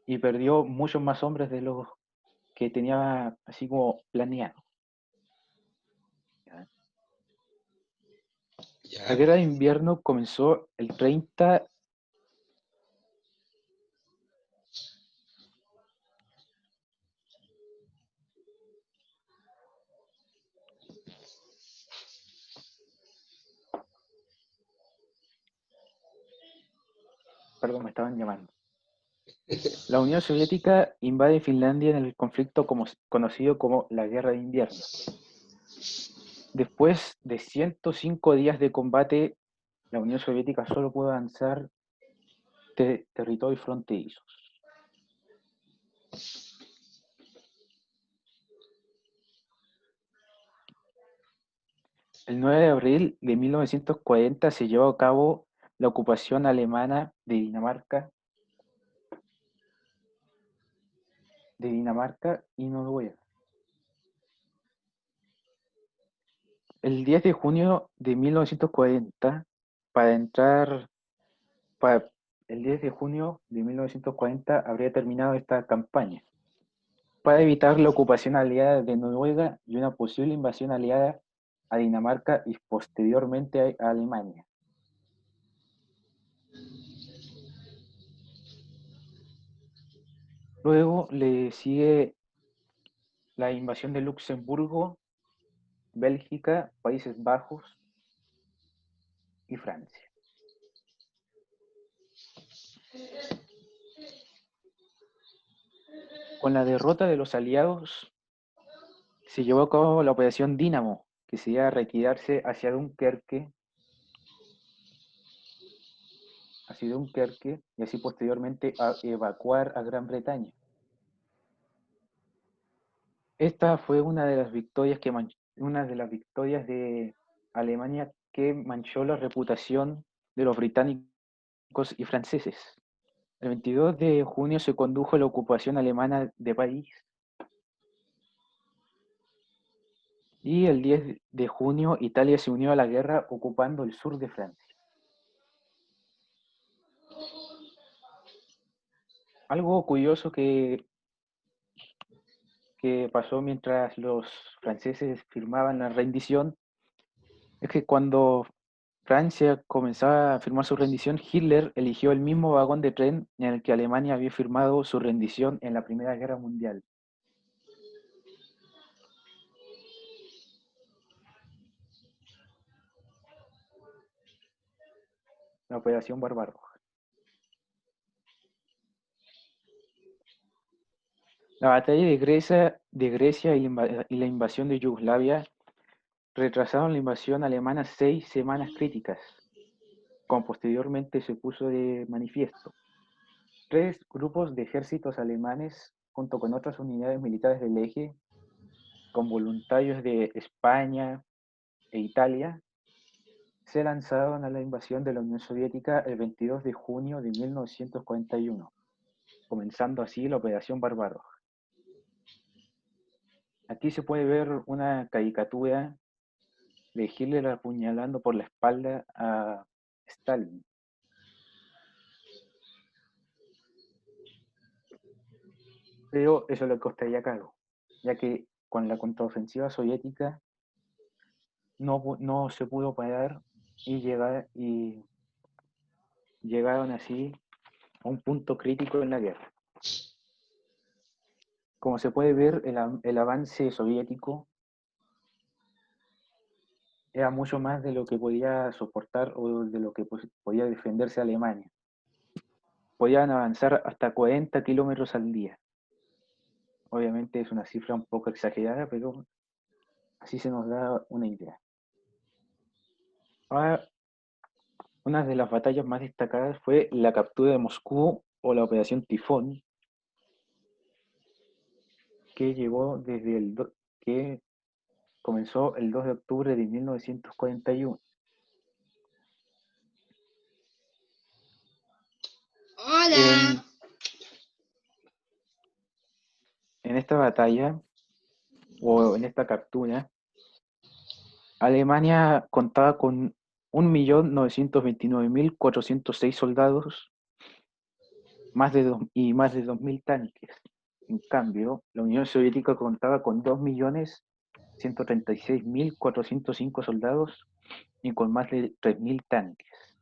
y perdió muchos más hombres de los que tenía así como planeado. La Ya, guerra de invierno comenzó el 30. Perdón, me estaban llamando. La Unión Soviética invade Finlandia en el conflicto conocido como la Guerra de Invierno. Después de 105 días de combate, la Unión Soviética solo pudo avanzar territorios fronterizos. El 9 de abril de 1940 se llevó a cabo la ocupación alemana de Dinamarca y Noruega. El 10 de junio de 1940, para el 10 de junio de 1940 habría terminado esta campaña para evitar la ocupación aliada de Noruega y una posible invasión aliada a Dinamarca y posteriormente a Alemania. Luego le sigue la invasión de Luxemburgo, Bélgica, Países Bajos y Francia. Con la derrota de los aliados, se llevó a cabo la Operación Dínamo, que se iba a retirarse hacia Dunkerque y así posteriormente a evacuar a Gran Bretaña. Esta fue una de las victorias de Alemania que manchó la reputación de los británicos y franceses. El 22 de junio se condujo la ocupación alemana de París y el 10 de junio Italia se unió a la guerra ocupando el sur de Francia. Algo curioso que pasó mientras los franceses firmaban la rendición es que cuando Francia comenzaba a firmar su rendición, Hitler eligió el mismo vagón de tren en el que Alemania había firmado su rendición en la Primera Guerra Mundial. La Operación Barbarroja. La batalla de Grecia y la invasión de Yugoslavia retrasaron la invasión alemana 6 semanas críticas, como posteriormente se puso de manifiesto. 3 grupos de ejércitos alemanes, junto con otras unidades militares del eje, con voluntarios de España e Italia, se lanzaron a la invasión de la Unión Soviética el 22 de junio de 1941, comenzando así la Operación Barbarroja. Aquí se puede ver una caricatura de Hitler apuñalando por la espalda a Stalin. Pero eso le costaría caro, ya que con la contraofensiva soviética no se pudo parar y llegaron así a un punto crítico en la guerra. Como se puede ver, el avance soviético era mucho más de lo que podía soportar o de lo que podía defenderse Alemania. Podían avanzar hasta 40 kilómetros al día. Obviamente es una cifra un poco exagerada, pero así se nos da una idea. Ahora, una de las batallas más destacadas fue la captura de Moscú o la Operación Tifón, que comenzó el 2 de octubre de 1941. Hola. En esta batalla, o en esta captura, Alemania contaba con 1.929.406 soldados y más de 2.000 tanques. En cambio, la Unión Soviética contaba con 2.136.405 soldados y con más de 3.000 tanques.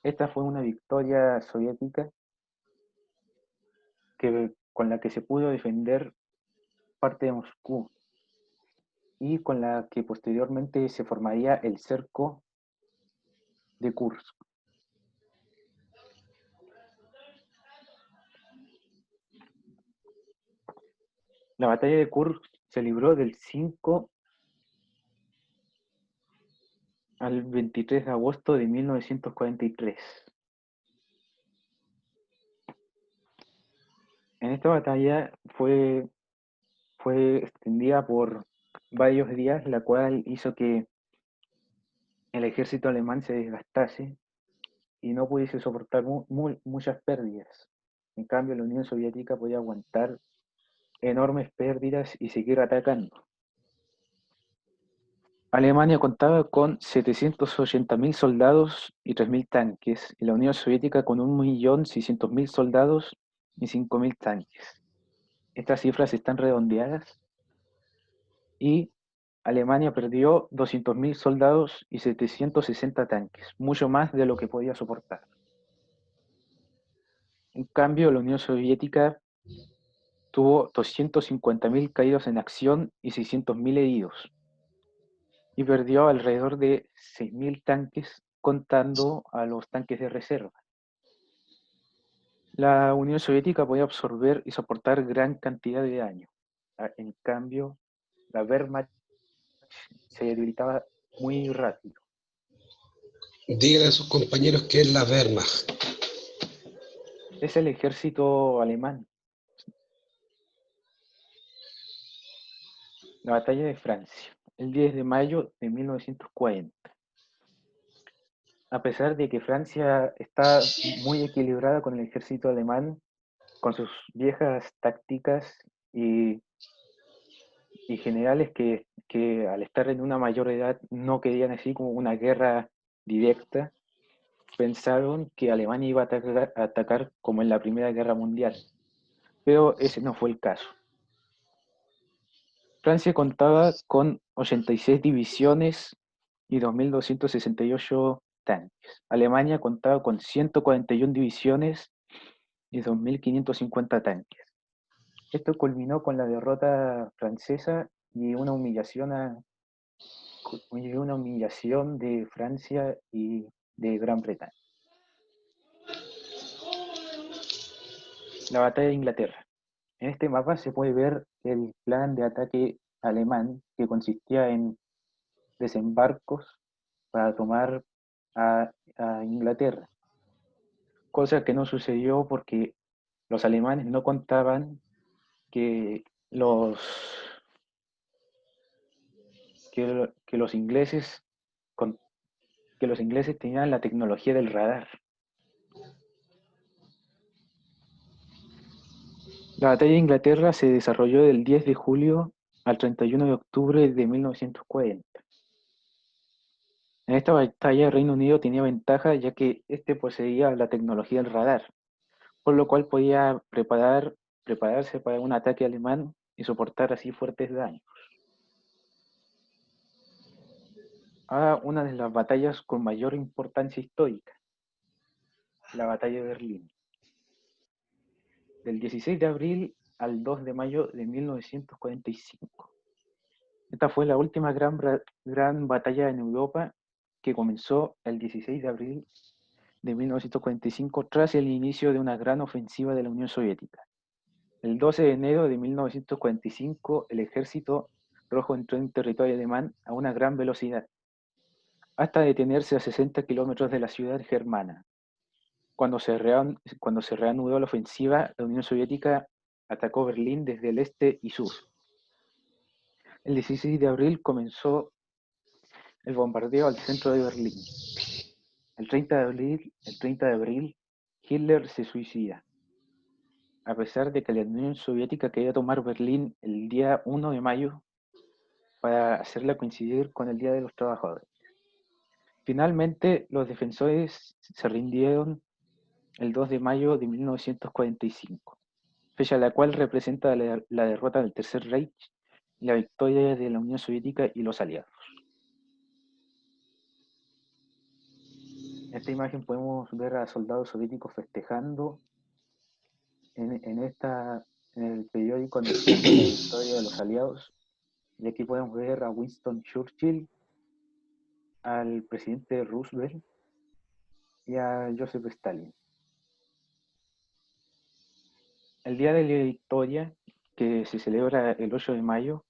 Esta fue una victoria soviética con la que se pudo defender parte de Moscú y con la que posteriormente se formaría el cerco de Kursk. La batalla de Kursk se libró del 5 al 23 de agosto de 1943. En esta batalla fue extendida por varios días, la cual hizo que el ejército alemán se desgastase y no pudiese soportar muchas pérdidas. En cambio, la Unión Soviética podía aguantar enormes pérdidas y seguir atacando. Alemania contaba con 780.000 soldados y 3.000 tanques, y la Unión Soviética con 1.600.000 soldados y 5.000 tanques. Estas cifras están redondeadas y Alemania perdió 200.000 soldados y 760 tanques, mucho más de lo que podía soportar. En cambio, la Unión Soviética tuvo 250.000 caídos en acción y 600.000 heridos, y perdió alrededor de 6.000 tanques, contando a los tanques de reserva. La Unión Soviética podía absorber y soportar gran cantidad de daño. En cambio, la Wehrmacht se debilitaba muy rápido. Díganle a sus compañeros qué es la Wehrmacht. Es el ejército alemán. La batalla de Francia, el 10 de mayo de 1940. A pesar de que Francia está muy equilibrada con el ejército alemán, con sus viejas tácticas y generales que al estar en una mayor edad no querían así como una guerra directa, pensaron que Alemania iba a atacar como en la Primera Guerra Mundial, pero ese no fue el caso. Francia contaba con 86 divisiones y 2.268 tanques. Alemania contaba con 141 divisiones y 2.550 tanques. Esto culminó con la derrota francesa y una humillación de Francia y de Gran Bretaña. La batalla de Inglaterra. En este mapa se puede ver el plan de ataque alemán, que consistía en desembarcos para tomar a Inglaterra, cosa que no sucedió porque los alemanes no contaban que los ingleses tenían la tecnología del radar. La batalla de Inglaterra se desarrolló del 10 de julio al 31 de octubre de 1940. En esta batalla Reino Unido tenía ventaja ya que este poseía la tecnología del radar, por lo cual podía prepararse para un ataque alemán y soportar así fuertes daños. Ahora una de las batallas con mayor importancia histórica, la batalla de Berlín. Del 16 de abril al 2 de mayo de 1945. Esta fue la última gran batalla en Europa, que comenzó el 16 de abril de 1945 tras el inicio de una gran ofensiva de la Unión Soviética. El 12 de enero de 1945 el ejército rojo entró en territorio alemán a una gran velocidad, hasta detenerse a 60 kilómetros de la ciudad germana. Cuando se reanudó la ofensiva, la Unión Soviética atacó Berlín desde el este y sur. El 16 de abril comenzó el bombardeo al centro de Berlín. El 30 de abril, Hitler se suicida. A pesar de que la Unión Soviética quería tomar Berlín el día 1 de mayo para hacerla coincidir con el Día de los Trabajadores. Finalmente, los defensores se rindieron el 2 de mayo de 1945, fecha la cual representa la derrota del Tercer Reich y la victoria de la Unión Soviética y los aliados. En esta imagen podemos ver a soldados soviéticos festejando en el periódico anunciando la victoria de los aliados. Y aquí podemos ver a Winston Churchill, al presidente Roosevelt y a Joseph Stalin. El Día de la Victoria, que se celebra el 8 de mayo,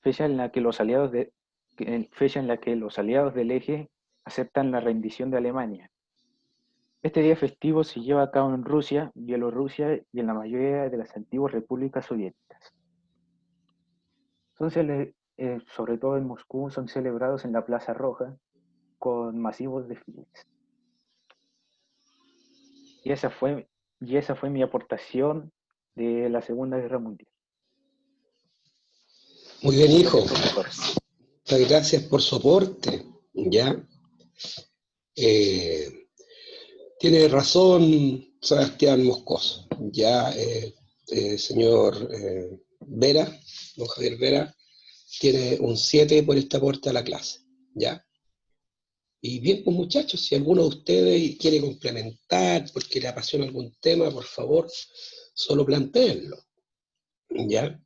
fecha en la que los aliados del eje aceptan la rendición de Alemania. Este día festivo se lleva a cabo en Rusia, Bielorrusia y en la mayoría de las antiguas repúblicas soviéticas. Sobre todo en Moscú, son celebrados en la Plaza Roja con masivos desfiles. Y esa fue mi aportación de la Segunda Guerra Mundial. Muy bien, hijo. Muchas gracias por su aporte, ¿ya? Tiene razón Sebastián Moscoso, ya, señor Vera, don Javier Vera, tiene un 7 por este aporte a la clase, ¿ya? Y bien, pues muchachos, si alguno de ustedes quiere complementar porque le apasiona algún tema, por favor, solo plantéenlo, ¿ya?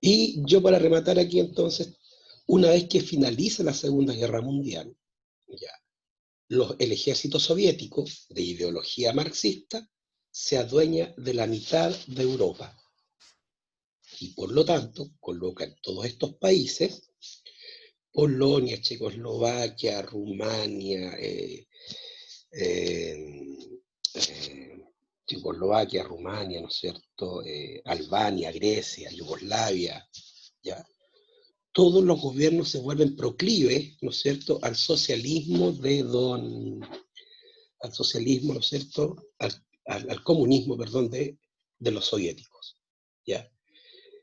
Y yo para rematar aquí entonces, una vez que finaliza la Segunda Guerra Mundial, ¿ya? El ejército soviético, de ideología marxista, se adueña de la mitad de Europa. Y por lo tanto, coloca en todos estos países, Polonia, Checoslovaquia, Rumania, Checoslovaquia, Rumania, ¿no es cierto? Albania, Grecia, Yugoslavia, ¿ya? Todos los gobiernos se vuelven proclives, ¿no es cierto?, al socialismo al socialismo, ¿no es cierto?, al comunismo, perdón, de los soviéticos, ¿ya?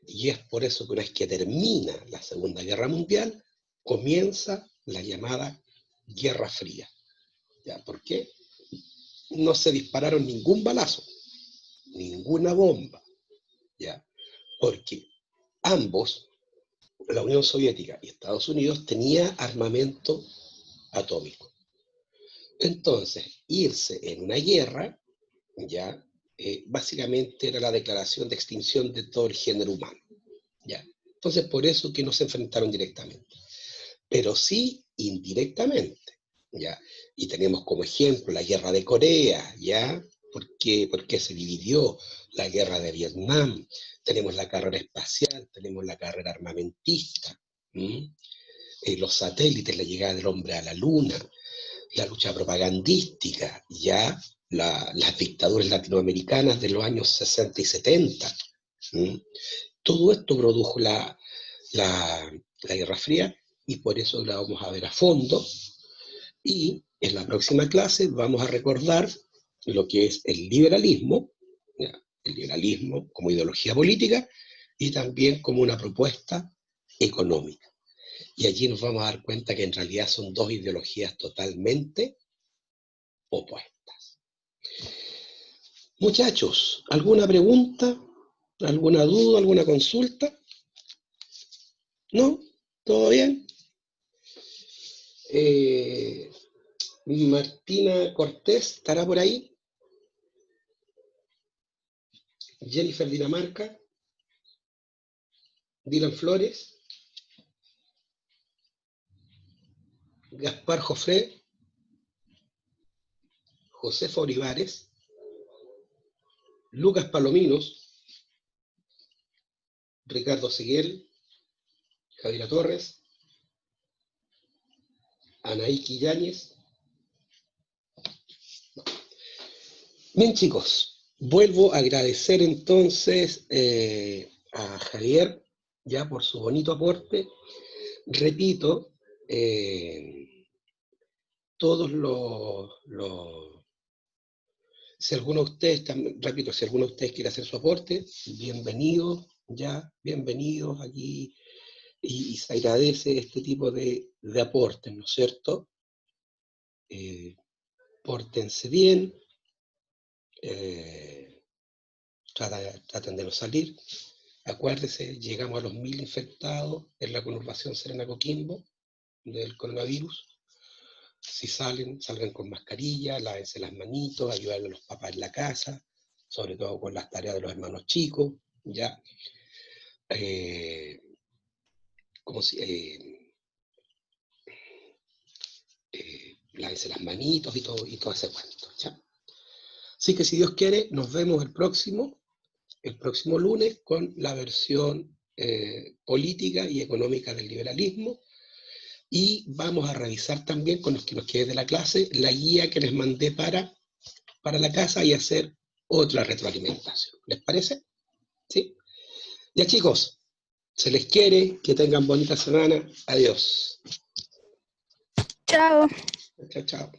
Y es por eso que una vez que termina la Segunda Guerra Mundial, comienza la llamada Guerra Fría, ¿ya? ¿Por qué? No se dispararon ningún balazo, ninguna bomba, ¿ya? Porque ambos, la Unión Soviética y Estados Unidos, tenía armamento atómico. Entonces, irse en una guerra, ya, básicamente era la declaración de extinción de todo el género humano, ya. Entonces, por eso que no se enfrentaron directamente, pero sí indirectamente, ya. Y tenemos como ejemplo la guerra de Corea, ya, porque se dividió la guerra de Vietnam, tenemos la carrera espacial, tenemos la carrera armamentista, los satélites, la llegada del hombre a la luna, la lucha propagandística, ya las dictaduras latinoamericanas de los años 60 y 70. Todo esto produjo la Guerra Fría y por eso la vamos a ver a fondo. Y en la próxima clase vamos a recordar lo que es el liberalismo, ¿ya? El liberalismo como ideología política y también como una propuesta económica. Y allí nos vamos a dar cuenta que en realidad son dos ideologías totalmente opuestas. Muchachos, ¿alguna pregunta? ¿Alguna duda? ¿Alguna consulta? ¿No? ¿Todo bien? Martina Cortés, ¿estará por ahí? Jennifer Dinamarca, Dylan Flores, Gaspar Jofré, Josefa Olivares, Lucas Palominos, Ricardo Seguel, Javiera Torres, Anaí Quilláñez. Bien, chicos, vuelvo a agradecer entonces a Javier ya por su bonito aporte. Repito, todos si alguno de ustedes, repito, si alguno de ustedes quiere hacer su aporte, bienvenidos, ya, bienvenidos aquí, y se agradece este tipo de aportes, ¿no es cierto? Pórtense bien, traten de no salir. Acuérdense, llegamos a los 1000 infectados en la conurbación Serena-Coquimbo del coronavirus. Si salgan con mascarilla, lávense las manitos, ayuden a los papás en la casa, sobre todo con las tareas de los hermanos chicos, ya. Lávense las manitos y todo ese cuento, ¿ya? Así que si Dios quiere, nos vemos el próximo lunes con la versión política y económica del liberalismo. Y vamos a revisar también, con los que nos quede de la clase, la guía que les mandé para la casa y hacer otra retroalimentación. ¿Les parece? ¿Sí? Ya, chicos, se les quiere, que tengan bonita semana. Adiós. Chao. Chao, chao.